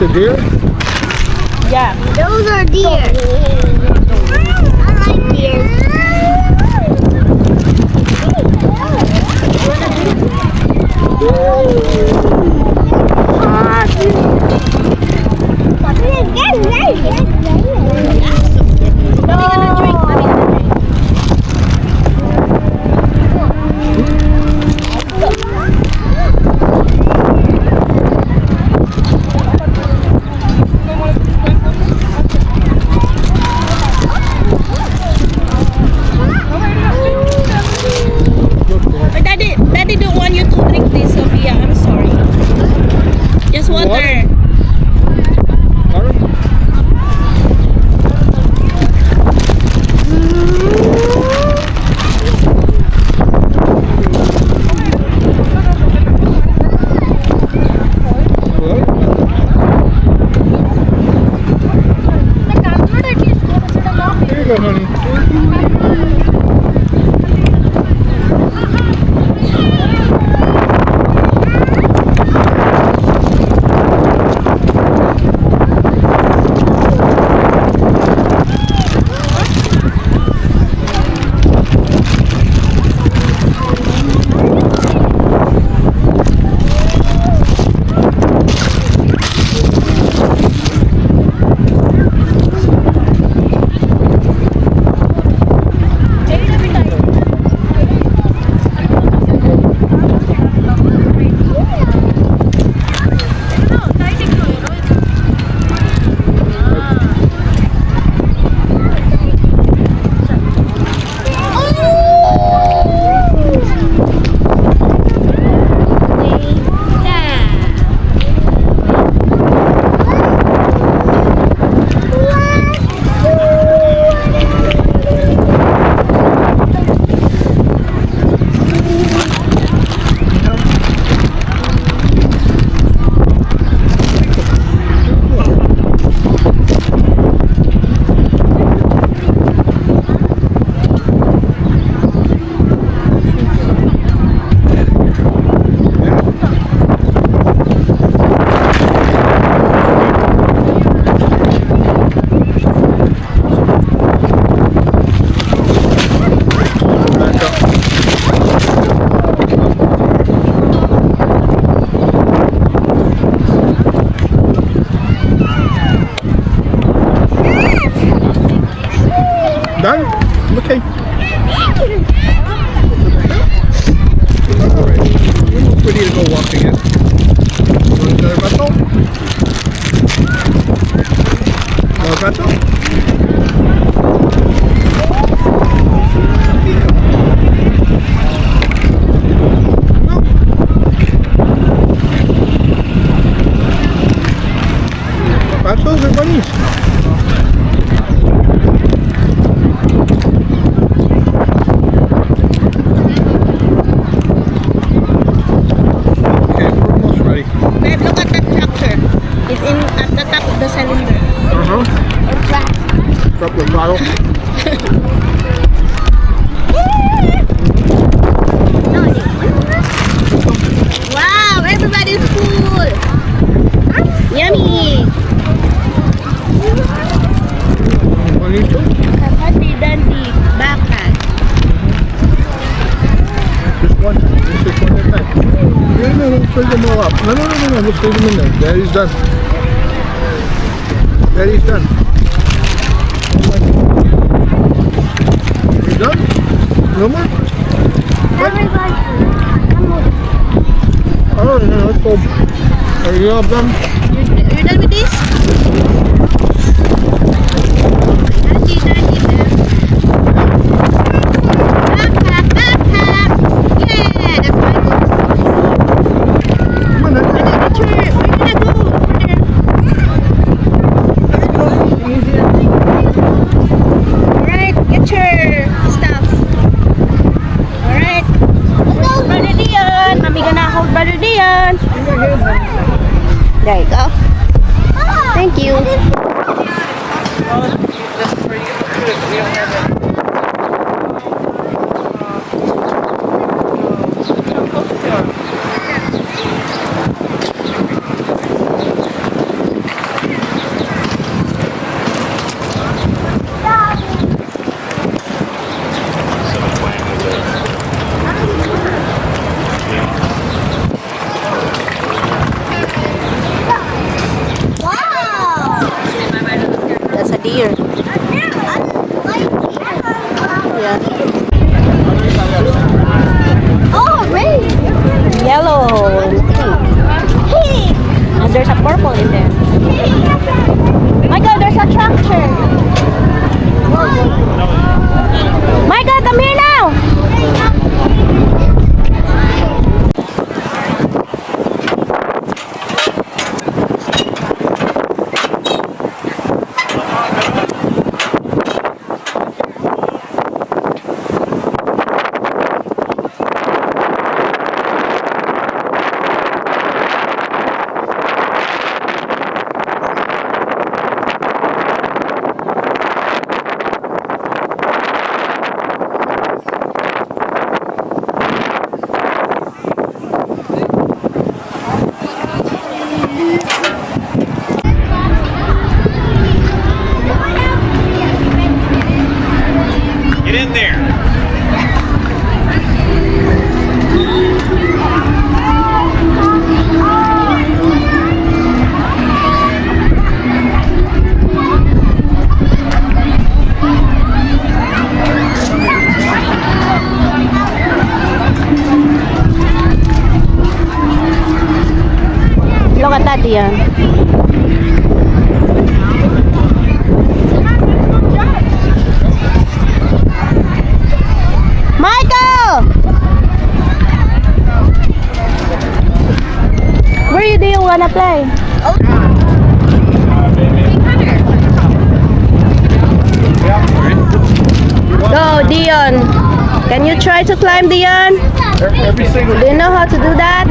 a deer? Yeah. Those are deer. I like deer. Daddy don't want you to drink this, Sophia. I'm sorry. Just water. Here you go, honey. Done? Okay. Alright. We're ready to go walk again. You want another gato? More gato? Gatos or bunnies? Okay, we're almost ready. Babe, look at that tractor. It's in at the top of the cylinder. Drop the throttle. Wow, everybody's full. Yummy. Bunnies too? Kapati dandy baka. Just one. Just take one at a time. No, let's fill them all up. No, let's leave them in there. Daddy's done. Daddy's done. You done? No more? Oh, yeah, let's go. Are you all done? You're done with this? Dandy there. Yeah, that's my goals. Come on, then. We're gonna go over there. Let's go. Alright, get your stuff. Alright. Brother Dion. Mami gonna hold Brother Dion. There you go. Thank you. attraction. Michael, come here now. Get in there. Look at that, Dion. Michael! Where do you wanna play? Go, Dion. Can you try to climb, Dion? Every single Do you know how to do that?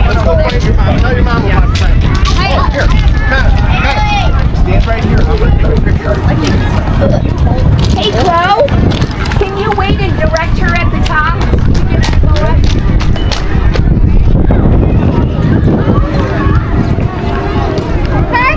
Let's go find your mom. Tell your mom about the time. Here, Matt, stand right here. I'm going to take a picture. Hey, Chloe, can you wait and direct her at the top? Hi,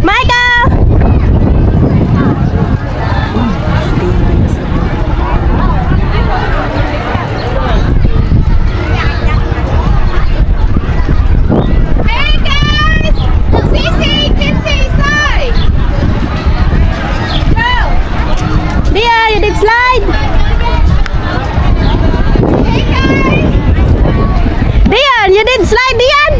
Michael! Hey, guys! Cece, get inside! Go! Dion, you did slide! Hey, guys! Dion, you did slide, Dion!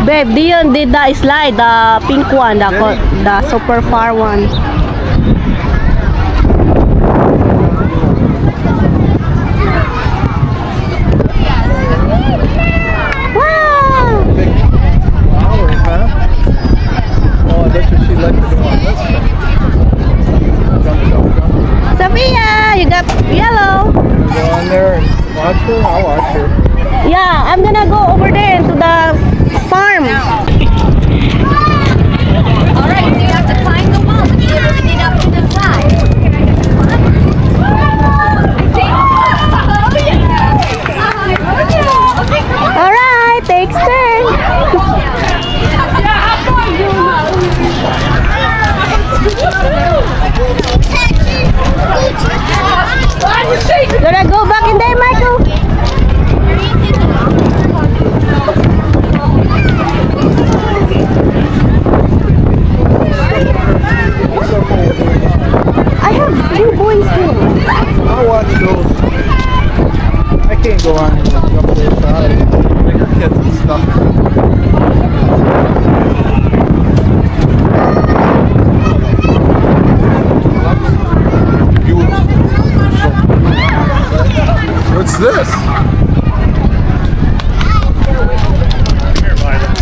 Babe, Dion did the slide, the pink one, the super far one. this? Here, Violet.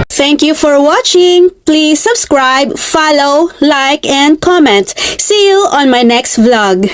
Thank you for watching. Please subscribe, follow, like, and comment. See you on my next vlog.